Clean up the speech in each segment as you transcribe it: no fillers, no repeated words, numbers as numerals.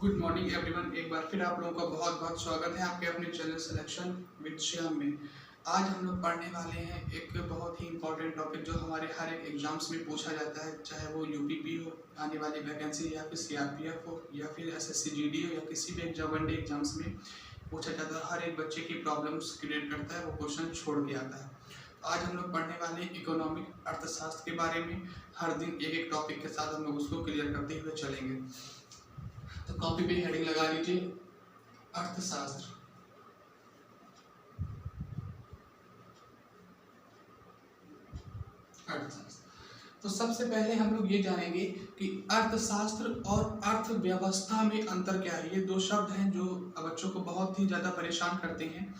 Good morning everyone. एक बार फिर आप लोगों का बहुत बहुत स्वागत है आपके अपने चैनल सिलेक्शन विद श्याम में। आज हम लोग पढ़ने वाले हैं एक बहुत ही इंपॉर्टेंट टॉपिक जो हमारे हर एक एग्जाम्स में पूछा जाता है, चाहे वो यूपीपी हो आने वाली वैकेंसी या फिर सीआरपीएफ हो या फिर एसएससी हो या किसी भी एग्जाम वनडे एग्जाम्स में पूछा जाता है। हर एक बच्चे की प्रॉब्लम्स क्रिएट करता है, वो क्वेश्चन छोड़ के आता है। आज हम लोग पढ़ने वाले इकोनॉमिक अर्थशास्त्र के बारे में। हर दिन एक एक टॉपिक के साथ हम लोग उसको क्लियर करते हुए चलेंगे। तो कॉपी पे हेडिंग लगा लीजिए अर्थशास्त्र। तो सबसे पहले हम लोग ये जानेंगे कि अर्थशास्त्र और अर्थव्यवस्था में अंतर क्या है। ये दो शब्द हैं जो बच्चों को बहुत ही ज़्यादा परेशान करते हैं।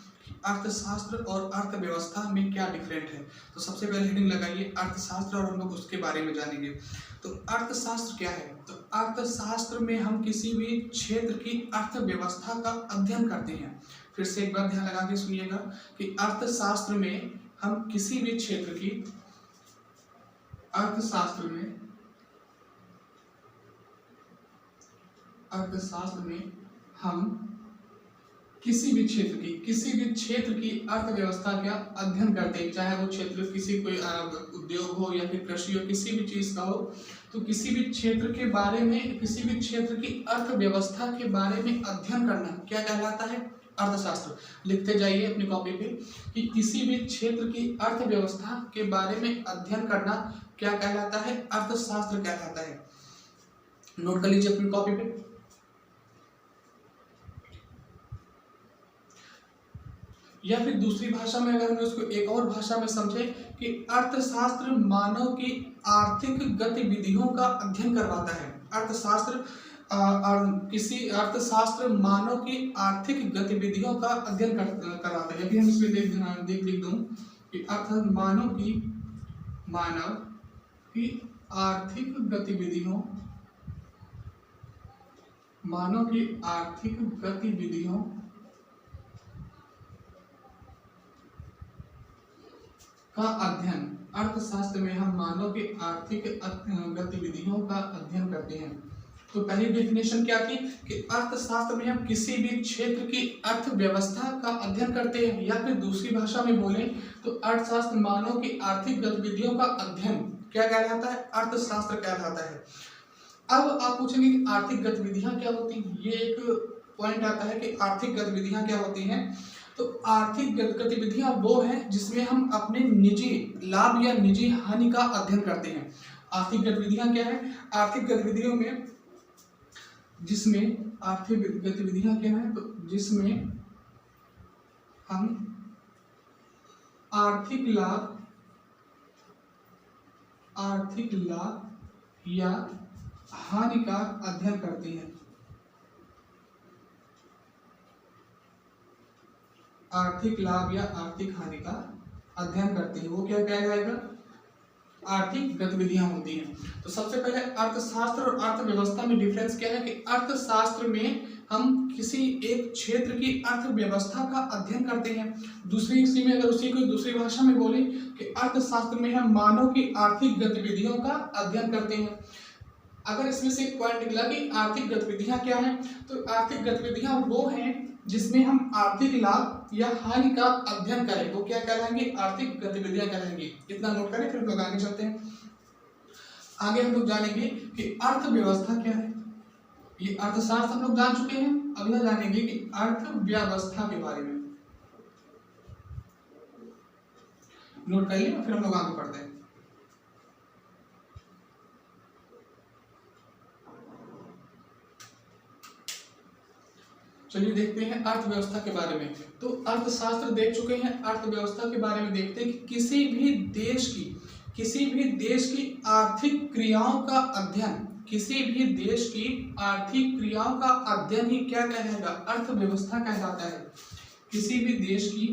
अर्थशास्त्र और अर्थव्यवस्था में क्या डिफरेंट है। तो सबसे पहले हेडिंग लगाइए अर्थशास्त्र और हम लोग उसके बारे में जानेंगे। तो अर्थशास्त्र क्या है। तो अर्थशास्त्र में हम किसी भी क्षेत्र की अर्थव्यवस्था का अध्ययन करते हैं। फिर से एक बार ध्यान लगा के सुनिएगा कि अर्थशास्त्र में हम किसी भी क्षेत्र की अर्थशास्त्र में हम किसी भी क्षेत्र की अर्थव्यवस्था का अध्ययन करते हैं, चाहे वो क्षेत्र किसी कोई उद्योग हो या फिर कृषि हो, किसी भी चीज का हो। तो किसी भी क्षेत्र के बारे में, किसी भी क्षेत्र की अर्थव्यवस्था के बारे में अध्ययन करना क्या कहलाता है, अर्थशास्त्र। लिखते जाइए अपनी कॉपी पे कि किसी भी क्षेत्र की अर्थव्यवस्था के बारे में अध्ययन करना क्या कहलाता है, अर्थशास्त्र कहलाता है। नोट कर लीजिए अपनी कॉपी पे। या फिर दूसरी भाषा में अगर हम उसको एक और भाषा में समझे कि अर्थशास्त्र मानव की आर्थिक गतिविधियों का अध्ययन करवाता है। अर्थशास्त्र मानव की आर्थिक गतिविधियों का अध्ययन करवाता है। यदि हम इसमें लिख दूं कि मानव की आर्थिक गतिविधियों का अध्ययन। अर्थशास्त्र में हम मानव के आर्थिक गतिविधियों का अध्ययन करते हैं। तो पहली डेफिनेशन क्या थी कि अर्थशास्त्र में हम किसी भी क्षेत्र की अर्थव्यवस्था का अध्ययन करते हैं, या फिर दूसरी भाषा में बोलें तो अर्थशास्त्र मानव की आर्थिक गतिविधियों का अध्ययन क्या कहलाता है, अर्थशास्त्र कहलाता है। अब आप पूछेंगे कि आर्थिक गतिविधियां क्या होती हैं। ये एक पॉइंट आता है कि आर्थिक गतिविधियां क्या होती हैं। तो आर्थिक गतिविधियां वो हैं जिसमें हम अपने निजी लाभ या निजी हानि का अध्ययन करते हैं। आर्थिक गतिविधियां क्या है, आर्थिक गतिविधियों में जिसमें आर्थिक गतिविधियां क्या है, तो जिसमें हम आर्थिक लाभ या हानि का अध्ययन करते हैं। आर्थिक लाभ या आर्थिक हानि का अध्ययन करते हैं, वो क्या कहलाएगा, आर्थिक गतिविधियां होती हैं। तो सबसे पहले अर्थशास्त्र और अर्थव्यवस्था में डिफरेंस क्या है कि अर्थशास्त्र में हम किसी एक क्षेत्र की अर्थव्यवस्था का अध्ययन करते हैं। दूसरी इसी में अगर उसी को दूसरी भाषा में बोले कि अर्थशास्त्र में हम मानव की आर्थिक गतिविधियों का अध्ययन करते हैं। अगर इसमें से एक पॉइंट निकला कि आर्थिक गतिविधियां क्या हैं, तो आर्थिक गतिविधियां वो हैं जिसमें हम आर्थिक लाभ या हानि का अध्ययन करें, वो क्या कहलाएंगे, आर्थिक गतिविधियां कहलाएंगी। इतना नोट करें, फिर लोग आगे चलते हैं। आगे हम लोग जानेंगे कि अर्थव्यवस्था क्या है। ये अर्थशास्त्र हम लोग जान चुके हैं, अगला जानेंगे कि अर्थव्यवस्था के बारे में। नोट करिए, फिर हम लोग आगे बढ़ते हैं। चलिए देखते हैं अर्थव्यवस्था के बारे में। तो अर्थशास्त्र देख चुके हैं, अर्थव्यवस्था के बारे में देखते हैं कि किसी भी देश की आर्थिक क्रियाओं का अध्ययन, किसी भी देश की आर्थिक क्रियाओं का अध्ययन ही क्या कहलाएगा, अर्थव्यवस्था कहलाता है। किसी भी देश की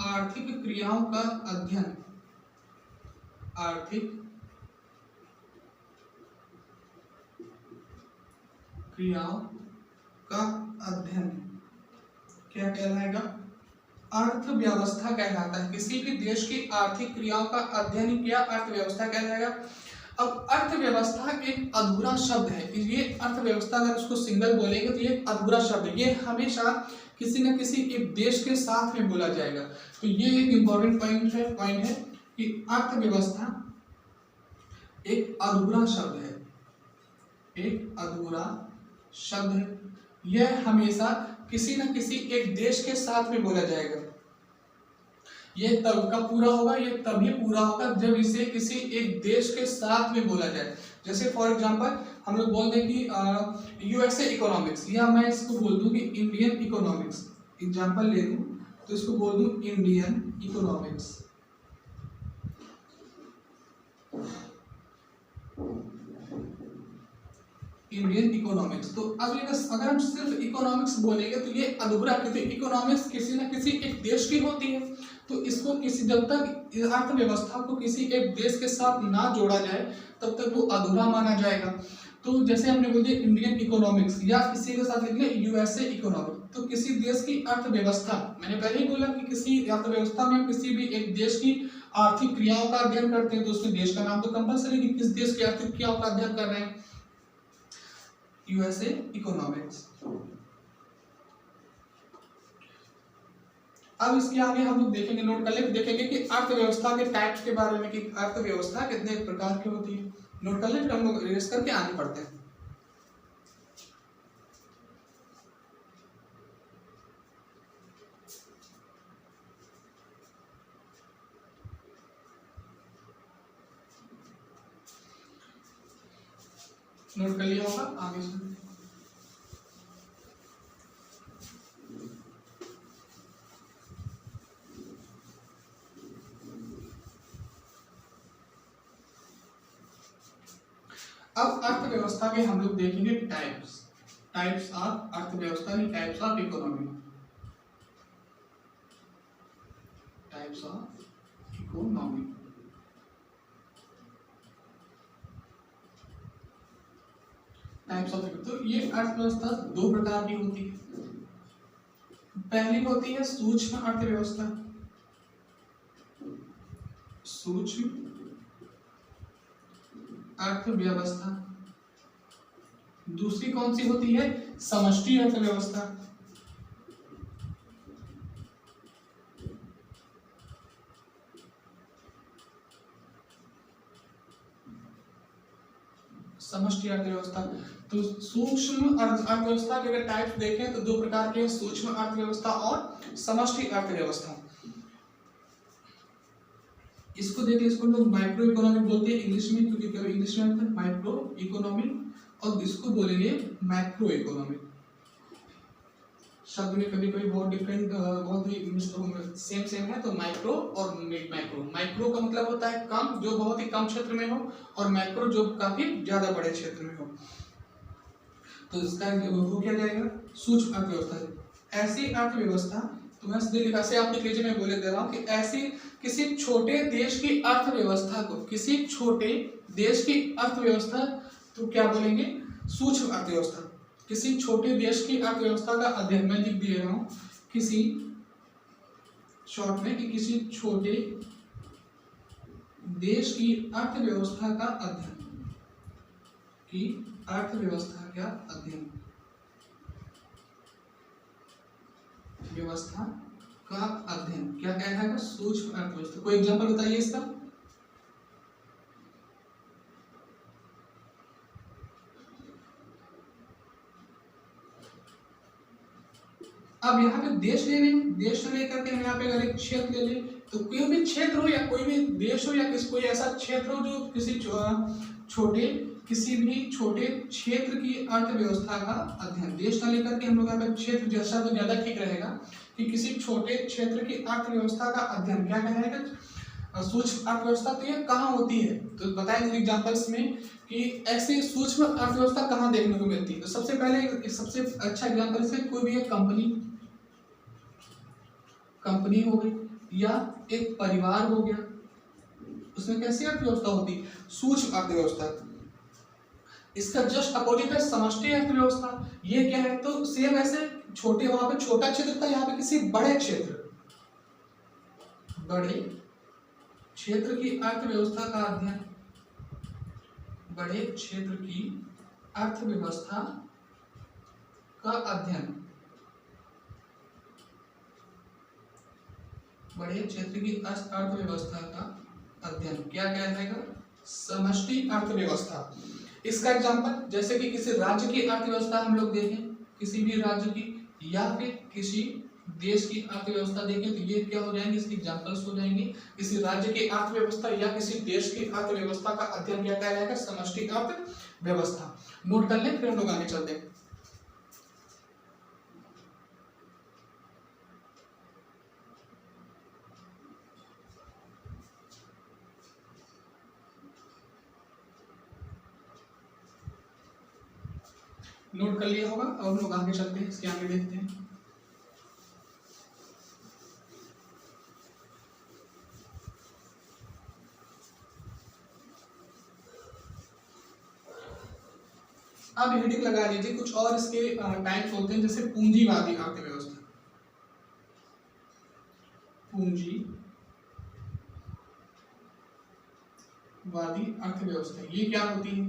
आर्थिक क्रियाओं का अध्ययन, आर्थिक क्रियाओं का अध्ययन क्या कहलाएगा, अर्थव्यवस्था कहलाता है। किसी भी देश की आर्थिक क्रियाओं का अध्ययन किया, अर्थव्यवस्था कहलाएगा। अब अर्थव्यवस्था एक अधूरा शब्द है, ये अर्थव्यवस्था अगर उसको सिंगल बोलेंगे तो ये अधूरा शब्द है, ये हमेशा किसी न किसी एक देश के साथ में बोला जाएगा। तो ये एक इंपॉर्टेंट पॉइंट है कि अर्थव्यवस्था एक अधूरा शब्द है, एक अधूरा शब्द है, यह हमेशा किसी न किसी एक देश के साथ में बोला जाएगा। ये तब कब पूरा होगा, ये तभी पूरा होगा जब इसे किसी एक देश के साथ में बोला जाए। जैसे फॉर एग्जांपल हम लोग बोल दें कि यूएसए इकोनॉमिक्स, या मैं इसको बोल दूं कि इंडियन इकोनॉमिक्स, एग्जांपल ले लूं तो इसको बोल दूं इंडियन इकोनॉमिक्स। इंडियन इकोनॉमिक्स, तो अब ये अगर हम सिर्फ इकोनॉमिक्स बोलेंगे तो ये अधूरा, क्योंकि इकोनॉमिक्स किसी न किसी एक देश की होती है, तो इसको किसी, जब तक अर्थव्यवस्था को किसी एक देश के साथ ना जोड़ा जाए तब तक वो अधूरा माना जाएगा। तो जैसे हमने बोल दिया इंडियन इकोनॉमिक्स, या किसी के साथ लिख लिया यूएसए इकोनॉमिक्स, तो किसी देश की अर्थव्यवस्था, मैंने पहले ही बोला कि किसी अर्थव्यवस्था में किसी भी एक देश की आर्थिक क्रियाओं का अध्ययन करते हैं तो उसमें देश का नाम तो कंपलसरी कि किस देश की आर्थिक क्रियाओं का अध्ययन कर रहे हैं, यूएसए इकोनॉमिक्स। अब इसके आगे हम लोग देखेंगे, नोट कर ले, देखेंगे कि अर्थव्यवस्था के टाइप्स के बारे में, कि अर्थव्यवस्था कितने प्रकार की होती है। नोट कर ले, फिर हम लोग रिवाइज करके आगे पढ़ते हैं। नोट कर लिया होगा, आगे सुन। अब अर्थव्यवस्था के हम लोग देखेंगे टाइप्स ऑफ अर्थव्यवस्था, नहीं types of economy, types of economy. Types of, तो ये अर्थव्यवस्था दो प्रकार की होती है। पहली होती है सूक्ष्म अर्थव्यवस्था, सूक्ष्म अर्थव्यवस्था। दूसरी कौन सी होती है, समष्टि अर्थव्यवस्था। समष्टि अर्थव्यवस्था, तो सूक्ष्म अर्थव्यवस्था के अगर टाइप्स देखें तो दो प्रकार के हैं, सूक्ष्म अर्थव्यवस्था और समष्टि अर्थव्यवस्था। इसको देखिए, इसको लोग माइक्रो इकोनॉमिक बोलते हैं इंग्लिश में, क्योंकि कभी इंग्लिश में आता है माइक्रो इकोनॉमिक, और इसको बोलेंगे मैक्रो इकोनॉमिक। शब्द में कभी कभी बहुत डिफरेंट, बहुत ही सेम है, तो माइक्रो और मैक्रो। माइक्रो का मतलब होता है कम, जो बहुत ही कम क्षेत्र में हो, और मैक्रो जो काफी ज्यादा बड़े क्षेत्र में हो। तो इसका वो क्या जाएगा, सूक्ष्म अर्थव्यवस्था। ऐसी अर्थव्यवस्था, तो मैं ऐसे आप लिख लीजिए, मैं बोले दे रहा हूँ कि ऐसी किसी छोटे देश की अर्थव्यवस्था को, किसी छोटे देश की अर्थव्यवस्था तो क्या बोलेंगे, सूक्ष्म अर्थव्यवस्था। किसी छोटे देश की अर्थव्यवस्था का अध्ययन, मैं लिख दे रहा हूँ किसी शॉर्ट में, कि किसी छोटे देश की अर्थव्यवस्था का अध्ययन, की अर्थव्यवस्था का अध्ययन, व्यवस्था का अध्ययन क्या कहलाएगा, सूक्ष्म अर्थव्यवस्था। कोई एग्जांपल बताइए इसका। अब यहाँ पे देश ले लें, देश लेकर के हम यहाँ पे अगर एक क्षेत्र ले लें, तो कोई भी क्षेत्र हो, या कोई भी देश हो, या कोई ऐसा क्षेत्र हो जो किसी किसी भी छोटे क्षेत्र की अर्थव्यवस्था का अध्ययन। देश न लेकर के हम लोग यहाँ पे क्षेत्र जैसा तो ज्यादा ठीक रहेगा, कि किसी छोटे क्षेत्र की अर्थव्यवस्था का अध्ययन क्या कहलाएगा, सूक्ष्म अर्थव्यवस्था। तो ये कहाँ होती है, तो बताएंगे एग्जांपल्स में कि ऐसी सूक्ष्म अर्थव्यवस्था कहाँ देखने को मिलती है। तो सबसे पहले सबसे अच्छा एग्जांपल से कोई भी एक कंपनी हो गई, या एक परिवार हो गया, उसमें कैसी अर्थव्यवस्था होती है, सूक्ष्म अर्थव्यवस्था। इसका जस्ट अपोजिट है समष्टि अर्थव्यवस्था। ये क्या है, तो सेम ऐसे छोटे, वहां पे छोटा क्षेत्र था, यहाँ पे किसी बड़े क्षेत्र की अर्थव्यवस्था का अध्ययन, बड़े क्षेत्र की अर्थव्यवस्था का अध्ययन, बड़े क्षेत्र की अर्थव्यवस्था का अध्ययन क्या कहलाएगा? समष्टि अर्थव्यवस्था। इसका एग्जांपल जैसे कि किसी राज्य की अर्थव्यवस्था हम लोग देखें, किसी भी राज्य की या फिर किसी देश की अर्थव्यवस्था देखें तो ये क्या हो जाएंगे, इसकी एग्जांपल्स हो जाएंगे। किसी राज्य की अर्थव्यवस्था या किसी देश की अर्थव्यवस्था का अध्ययन क्या कहलाएगा? समष्टि अर्थव्यवस्था। नोट कर लें, फिर हम लोग आगे चलते हैं। नोट कर लिया होगा, अब हम लोग आगे चलते हैं, इसके आगे देखते हैं। अब हेडिंग लगा लीजिए, कुछ और इसके टाइप्स होते हैं, जैसे पूंजीवादी अर्थव्यवस्था। पूंजीवादी अर्थव्यवस्था ये क्या होती है?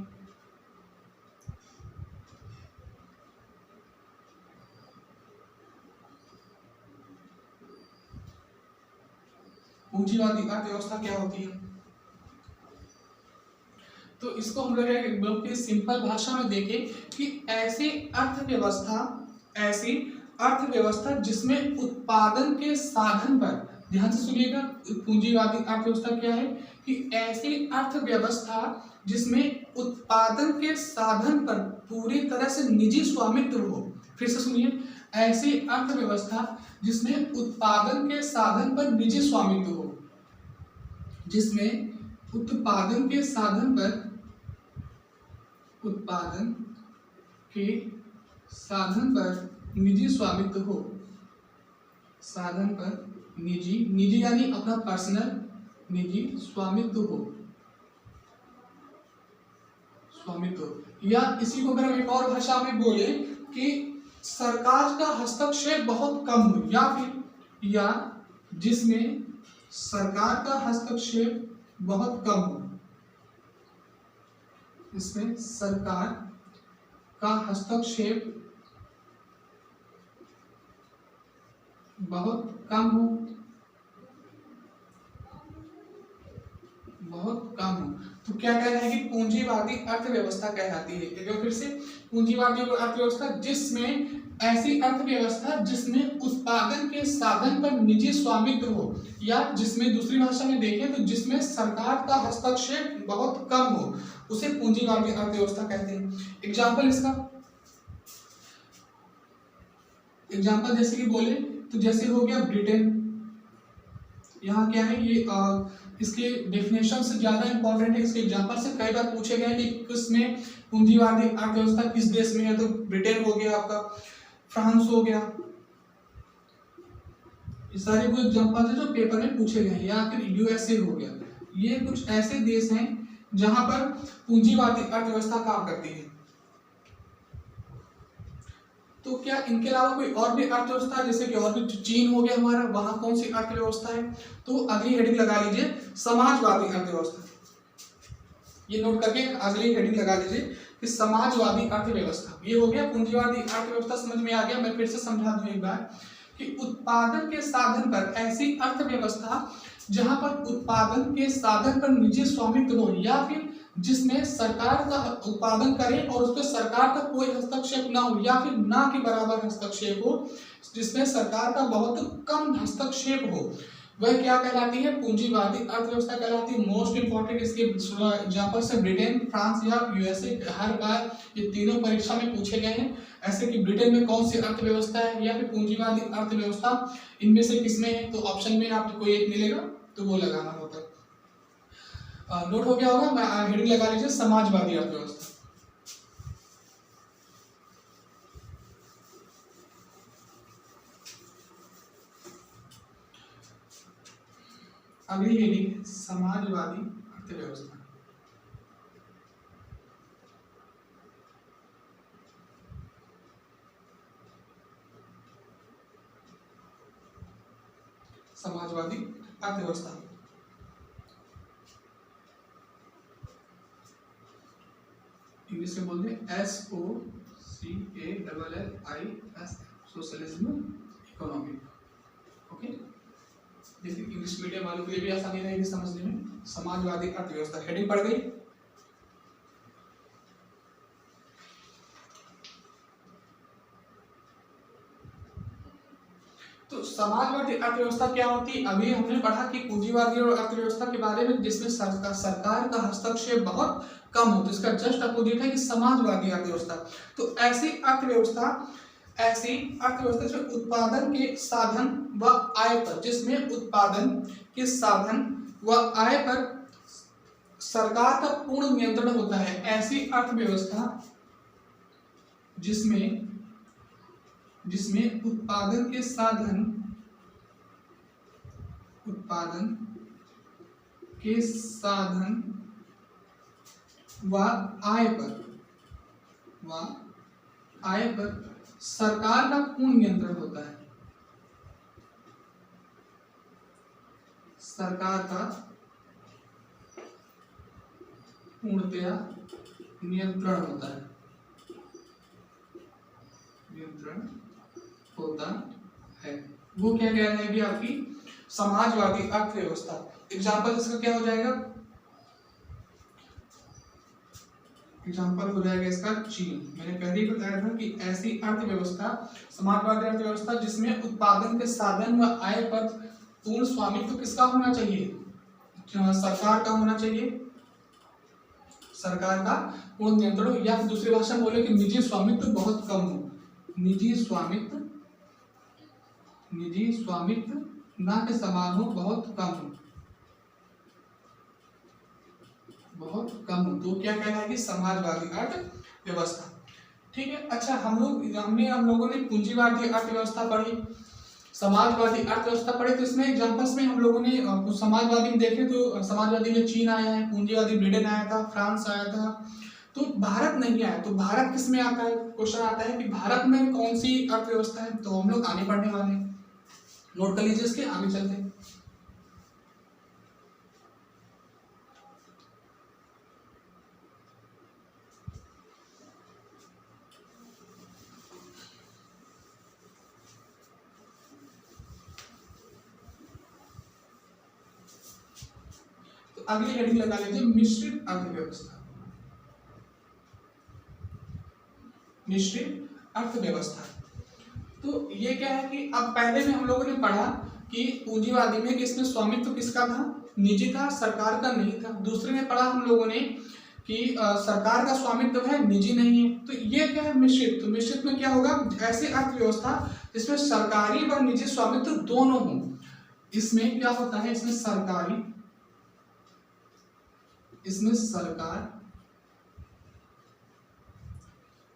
पूंजीवादी अर्थव्यवस्था क्या होती है? तो इसको हम लोग एक सिंपल भाषा में देखें कि ऐसी अर्थव्यवस्था जिसमें उत्पादन के साधन पर, ध्यान से सुनिएगा, पूंजीवादी अर्थव्यवस्था क्या है कि ऐसी अर्थव्यवस्था जिसमें उत्पादन के साधन पर पूरी तरह से निजी स्वामित्व हो। फिर से सुनिए, ऐसी अर्थव्यवस्था जिसमें उत्पादन के साधन पर निजी स्वामित्व हो, जिसमें उत्पादन के साधन पर निजी स्वामित्व हो, साधन पर निजी यानी अपना पर्सनल निजी स्वामित्व हो, या इसी को अगर हम एक और भाषा में बोले कि सरकार का हस्तक्षेप बहुत कम हो, या जिसमें सरकार का हस्तक्षेप बहुत कम हो, इसमें सरकार का हस्तक्षेप बहुत कम हो, तो क्या कहलाएगी? पूंजीवादी अर्थव्यवस्था कहलाती है। एक बार फिर से, पूंजीवादी अर्थव्यवस्था जिसमें ऐसी अर्थव्यवस्था जिसमें उत्पादन के साधन पर निजी स्वामित्व हो, या जिसमें दूसरी भाषा में देखें तो जिसमें सरकार का हस्तक्षेप बहुत कम हो, उसे पूंजीवादी अर्थव्यवस्था कहते हैं। एग्जाम्पल जैसे कि बोले तो जैसे हो गया ब्रिटेन। यहाँ क्या है, ये इसके डेफिनेशन से ज्यादा इंपॉर्टेंट है, इसके एग्जांपल से कई बार पूछे गए कि किसमें पूंजीवादी अर्थव्यवस्था किस देश में है, तो ब्रिटेन हो गया, आपका फ्रांस हो गया। ये सारे वो एग्जांपल है जो पेपर में पूछे गए, या फिर यूएसए हो गया। ये कुछ ऐसे देश हैं जहां पर पूंजीवादी अर्थव्यवस्था काम करती है। तो क्या इनके अलावा कोई और भी अर्थव्यवस्था, जैसे कि और भी चीन हो गया हमारा, वहां कौन सी अर्थव्यवस्था है? तो अगली हेडिंग लगा लीजिए, समाजवादी अर्थव्यवस्था। ये नोट करके अगली हेडिंग लगा लीजिए कि समाजवादी अर्थव्यवस्था। ये हो गया पूंजीवादी अर्थव्यवस्था, समझ में आ गया। मैं फिर से समझा दूं एक बार कि उत्पादन के साधन पर ऐसी अर्थव्यवस्था जहां पर उत्पादन के साधन पर निजी स्वामित्व हो, या फिर जिसमें सरकार का उत्पादन करे और उस पर सरकार का कोई हस्तक्षेप ना हो, या फिर ना के बराबर हस्तक्षेप हो, जिसमें सरकार का बहुत कम हस्तक्षेप हो, वह क्या कहलाती है? पूंजीवादी अर्थव्यवस्था कहलाती है। मोस्ट इंपॉर्टेंट इसके एग्जांपल से ब्रिटेन, फ्रांस या यूएसए। हर बार ये तीनों परीक्षा में पूछे गए हैं, ऐसे कि ब्रिटेन में कौन सी अर्थव्यवस्था है, या फिर पूंजीवादी अर्थव्यवस्था, इनमें से किसमें है? तो ऑप्शन में आपको एक मिलेगा, तो वो लगाना होता है। नोट हो गया होगा, मैं हेडिंग लगा लीजिए, समाजवादी अर्थव्यवस्था। अगली हेडिंग समाजवादी अर्थव्यवस्था। समाजवादी अर्थव्यवस्था इंग्लिश में बोलते हैं SOCALLIS, सोशलिज्म इकोनॉमी। ओके, जैसे इंग्लिश मीडियम वालों के लिए भी आसानी रहेगी समझने में। समाजवादी अर्थव्यवस्था हेडिंग पड़ गई। तो समाजवादी अर्थव्यवस्था क्या होती है? अभी हमने पढ़ा कि पूंजीवादी और अर्थव्यवस्था के बारे में, जिसमें सरकार का हस्तक्षेप बहुत कम होता है। इसका जस्ट अपोजिट है कि समाजवादी अर्थव्यवस्था। तो ऐसी अर्थव्यवस्था जिसमें उत्पादन के साधन व आय पर, जिसमें उत्पादन के साधन व आय पर सरकार का पूर्ण नियंत्रण होता है। ऐसी अर्थव्यवस्था जिसमें उत्पादन के साधन व आय पर सरकार का पूर्ण नियंत्रण होता है। सरकार का पूर्णतया नियंत्रण होता है। वो क्या कहलाएगी? आपकी समाजवादी अर्थव्यवस्था। एग्जाम्पल इसका क्या हो जाएगा? एग्जाम्पल हो जाएगा इसका चीन। मैंने पहले ही बताया था कि ऐसी अर्थव्यवस्था, समाजवादी अर्थव्यवस्था जिसमें उत्पादन के साधन व आय पर पूर्ण स्वामित्व किसका होना चाहिए? सरकार का होना चाहिए। सरकार का पूर्ण नियंत्रण हो, या दूसरी भाषा में बोले कि निजी स्वामित्व बहुत कम हो। निजी स्वामित्व ना के समान हो, बहुत कम हो। तो क्या कहलाएगी? समाजवादी अर्थव्यवस्था। ठीक है। अच्छा, हम लोगों ने पूंजीवादी अर्थव्यवस्था पढ़ी, समाजवादी अर्थव्यवस्था पढ़ी। तो इसमें एग्जांपल्स में हम लोगों ने कुछ समाजवादी में देखे तो समाजवादी में चीन आया है, पूंजीवादी ब्रिटेन आया था, फ्रांस आया था, तो भारत नहीं आया। तो भारत किस में आता है? क्वेश्चन आता है कि भारत में कौन सी अर्थव्यवस्था है। तो हम लोग आगे पढ़ने वाले हैं, नोट कर लीजिए, इसके आगे चलते हैं। तो अगली हेडिंग लगा लेते हैं, मिश्रित अर्थव्यवस्था। मिश्रित अर्थव्यवस्था। तो ये क्या है कि अब पहले में हम लोगों ने पढ़ा कि पूंजीवादी में किसमें स्वामित्व किसका था? निजी था, सरकार का नहीं था। दूसरे में पढ़ा हम लोगों ने कि सरकार का स्वामित्व है, निजी नहीं है। तो ये क्या है? मिश्रित। तो मिश्रित में क्या होगा? ऐसी अर्थव्यवस्था जिसमें सरकारी व निजी स्वामित्व दोनों हो। इसमें क्या होता है? इसमें सरकार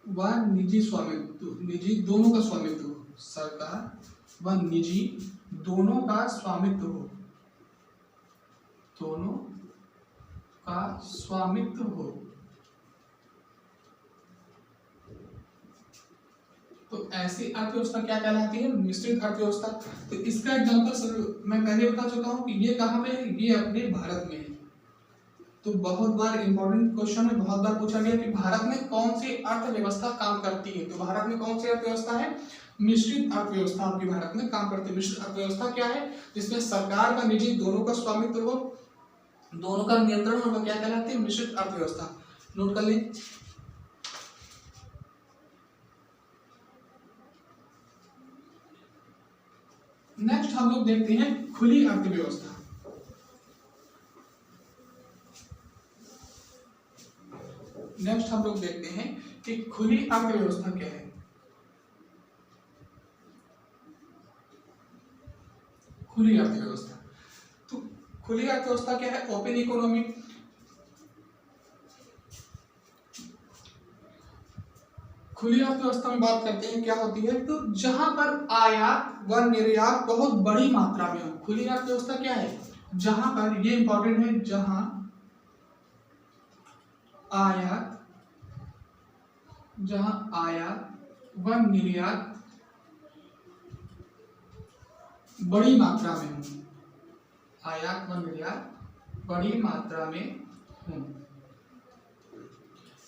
व निजी स्वामित्व, निजी दोनों का स्वामित्व हो। सरकार व निजी दोनों का स्वामित्व हो, दोनों का स्वामित्व हो। तो ऐसी अर्थव्यवस्था क्या कहलाती है? मिश्रित अर्थव्यवस्था। तो इसका एग्जांपल मैं पहले बता चुका हूं कि ये कहां पे है? ये अपने भारत में है। तो बहुत बार इंपॉर्टेंट क्वेश्चन में बहुत बार पूछा गया कि भारत में कौन सी अर्थव्यवस्था काम करती है। तो भारत में कौन सी अर्थव्यवस्था है? मिश्रित अर्थव्यवस्था आपकी भारत में काम करती है। मिश्रित अर्थव्यवस्था क्या है? जिसमें सरकार व निजी दोनों का स्वामित्व हो, दोनों का नियंत्रण हो, क्या कहलाती है? मिश्रित अर्थव्यवस्था। नोट कर लें। नेक्स्ट हम लोग देखते हैं खुली अर्थव्यवस्था। नेक्स्ट हम लोग देखते हैं कि खुली अर्थव्यवस्था क्या है। खुली अर्थव्यवस्था, तो खुली अर्थव्यवस्था क्या है? Open economy. खुली अर्थव्यवस्था में बात करते हैं क्या होती है? तो जहां पर आयात व निर्यात बहुत बड़ी मात्रा में हो। खुली अर्थव्यवस्था क्या है? जहां पर, ये इंपॉर्टेंट है, जहां आयात व निर्यात बड़ी मात्रा में हो। आयात व निर्यात बड़ी मात्रा में हो।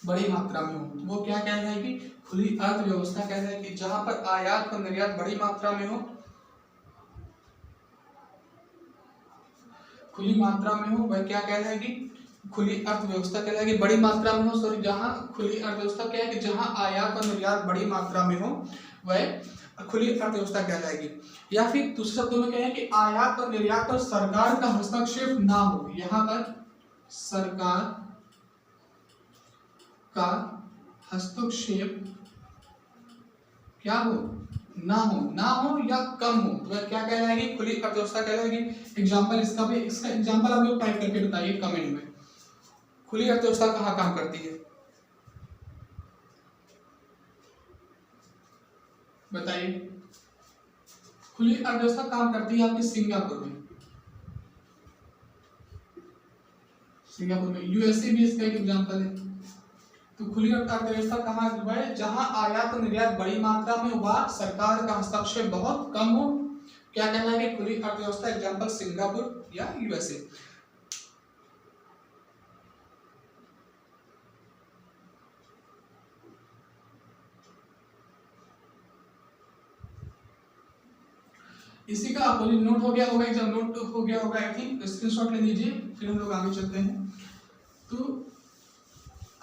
बड़ी मात्रा में हो, तो वो क्या कहलाएगी? खुली अर्थव्यवस्था कहलाएगी। जहां पर आयात और निर्यात बड़ी मात्रा में हो, खुली मात्रा में हो, वह क्या कहलाएगी? खुली अर्थव्यवस्था कहलाएगी। बड़ी मात्रा में हो, सॉरी, जहां खुली अर्थव्यवस्था क्या है कि जहां आयात और निर्यात बड़ी मात्रा में हो, वह खुली अर्थव्यवस्था कहलाएगी। या फिर दूसरे शब्दों में कहें कि आयात और निर्यात पर सरकार का हस्तक्षेप ना हो, यहाँ पर सरकार का हस्तक्षेप क्या हो? ना हो या कम हो, तो वह क्या कहलाएगी? खुली अर्थव्यवस्था कहलाएगी। एग्जाम्पल इसका एग्जाम्पल आप लोग टाइप करके बताइए कमेंट में, खुली अर्थव्यवस्था कहाँ काम करती है, बताइए। खुली अर्थव्यवस्था काम करती है आपकी सिंगापुर में, यूएसए भी इसका एक एग्जाम्पल है। तो खुली अर्थव्यवस्था कहाँ है? जहां आयात और निर्यात बड़ी मात्रा में व सरकार का हस्तक्षेप बहुत कम हो, क्या कहना है? खुली अर्थव्यवस्था। एग्जाम्पल सिंगापुर या यूएसए। इसी का अपोजिट नोट हो गया होगा, एग्जाम नोट हो गया होगा आई थिंक, स्क्रीनशॉट ले लीजिए, फिर हम लोग आगे चलते हैं। तो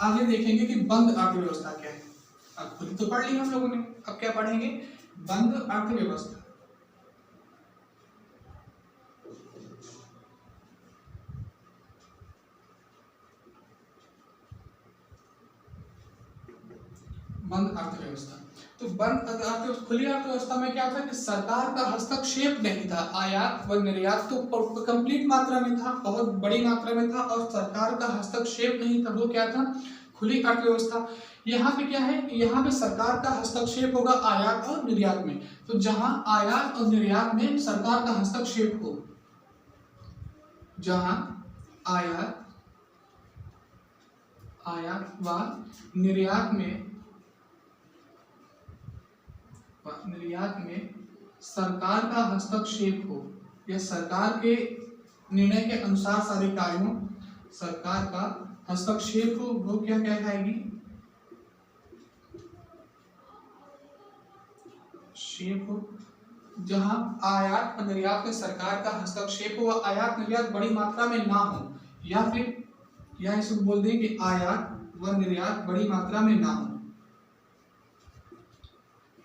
आगे देखेंगे कि बंद अर्थव्यवस्था क्या है। अब खुद तो पढ़ लिया हम लोगों ने, अब क्या पढ़ेंगे? बंद अर्थव्यवस्था। बंद अर्थव्यवस्था। तो बंद अर्थव्यवस्था, खुली अर्थव्यवस्था में क्या था कि सरकार का हस्तक्षेप नहीं था। आयात व निर्यात तो कंप्लीट मात्रा में था, बहुत बड़ी मात्रा में था, और सरकार का हस्तक्षेप नहीं था। वो क्या था? खुली अर्थव्यवस्था। यहाँ पे क्या है? यहाँ पे सरकार का हस्तक्षेप होगा आयात और निर्यात में। तो जहां आयात और निर्यात में सरकार का हस्तक्षेप हो, जहां आयात व निर्यात में सरकार का हस्तक्षेप हो, या सरकार के निर्णय के अनुसार सारे कार्यों सरकार का हस्तक्षेप हो, वो क्या कहलाएगी? शेप हो। जहां आयात और निर्यात में सरकार का हस्तक्षेप हो, आयात निर्यात बड़ी मात्रा में ना हो, या फिर या इसको बोल दें कि आयात व निर्यात बड़ी मात्रा में ना हो।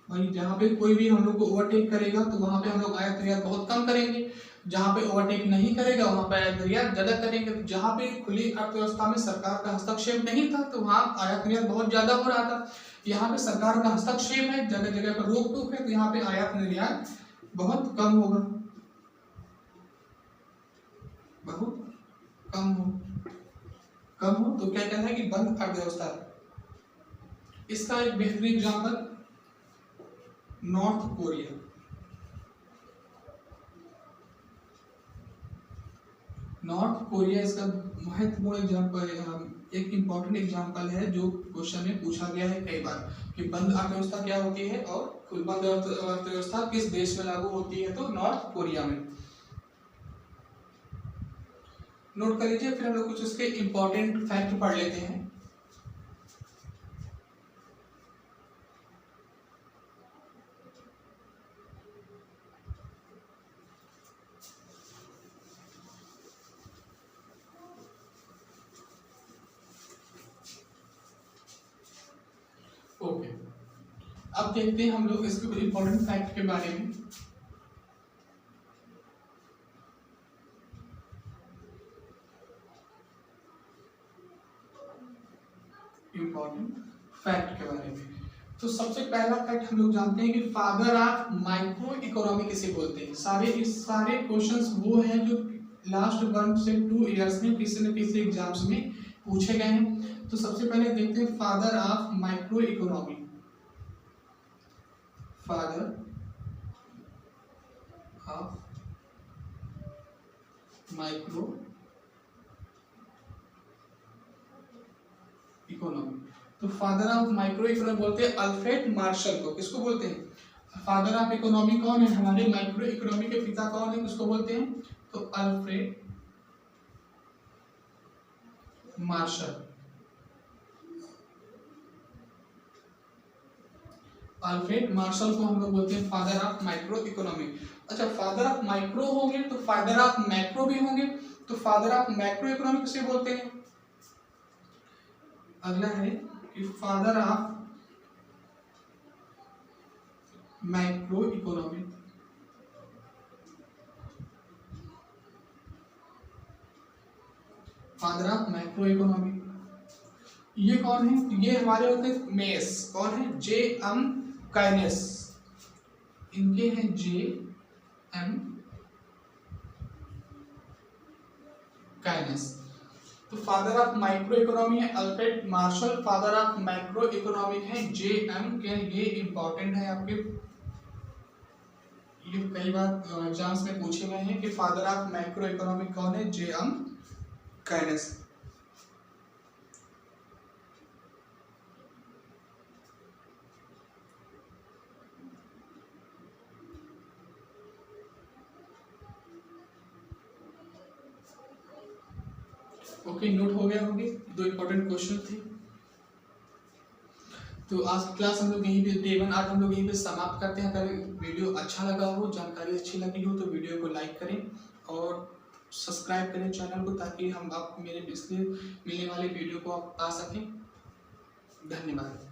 वही जहाँ पे कोई भी हम लोग को ओवरटेक करेगा तो वहां पे हम लोग आयात निर्यात बहुत कम करेंगे, जहाँ पे ओवरटेक नहीं करेगा वहां पे आयात निर्यात ज्यादा करेंगे। तो जहाँ पे खुली अर्थव्यवस्था में सरकार का हस्तक्षेप नहीं था तो वहां आयात निर्यात बहुत ज्यादा हो रहा था। यहाँ पे सरकार का हस्तक्षेप है, जगह जगह पर रोक टोक है, तो यहाँ पे आयात निर्यात बहुत कम होगा, बहुत कम हो। तो क्या कहना है कि बंद अर्थव्यवस्था। इसका एक बेहतरीन example north Korea. North Korea इसका महत्वपूर्ण एग्जाम्पल, एक इम्पोर्टेंट एग्जाम्पल है जो क्वेश्चन में पूछा गया है कई बार कि बंद अर्थव्यवस्था क्या होती है और बंद अर्थव्यवस्था किस देश में लागू होती है, तो नॉर्थ कोरिया में। नोट कर लीजिए, फिर हम लोग कुछ इसके इम्पोर्टेंट फैक्ट पढ़ लेते हैं। ओके, अब देखते हैं हम लोग इसके इम्पोर्टेंट फैक्ट के बारे में। इम्पोर्टेंट फैक्ट के बारे में तो सबसे पहला फैक्ट हम लोग जानते हैं कि फादर ऑफ माइक्रो इकोनॉमी किसे बोलते हैं। सारे क्वेश्चंस वो हैं जो लास्ट 1 से 2 इयर्स में किसी न किसी एग्जाम्स में पूछे गए हैं। तो सबसे पहले देखते हैं father of micro economy. Father of micro economy, तो फादर ऑफ माइक्रो इकोनॉमी बोलते हैं अल्फ्रेड मार्शल को। किसको बोलते हैं? फादर ऑफ इकोनॉमी कौन है? हमारे माइक्रो इकोनॉमी के पिता कौन है? किसको बोलते हैं? तो अल्फ्रेड मार्शल। अल्फ्रेड मार्शल को हम लोग बोलते हैं फादर ऑफ माइक्रो इकोनॉमी। अच्छा, फादर ऑफ माइक्रो होंगे तो फादर ऑफ मैक्रो भी होंगे, तो फादर ऑफ मैक्रो इकोनॉमी किसे बोलते हैं? अगला है कि father of macro economy, father of macro economy ये कौन है? ये हमारे होते हैं मेस। कौन है? जे एम काइनेस। इनके हैं जे एम काइनेस। तो फादर ऑफ माइक्रो इकोनॉमी है Alfred Marshall, father of macro economic है जे एम के। ये इंपॉर्टेंट है आपके, ये कई बार एग्जाम्स में पूछे गए हैं कि फादर ऑफ मैक्रो इकोनॉमिक कौन है? जे एम काइनेस। ओके, नोट हो गया होंगे, दो इंपॉर्टेंट क्वेश्चन थे। तो आज की क्लास हम लोग यहीं पे डे 1 आज हम लोग यहीं पे समाप्त करते हैं। अगर वीडियो अच्छा लगा हो, जानकारी अच्छी लगी हो तो वीडियो को लाइक करें और सब्सक्राइब करें चैनल को, ताकि हम आप मेरे इसके मिलने वाले वीडियो को आप पा सकें। धन्यवाद।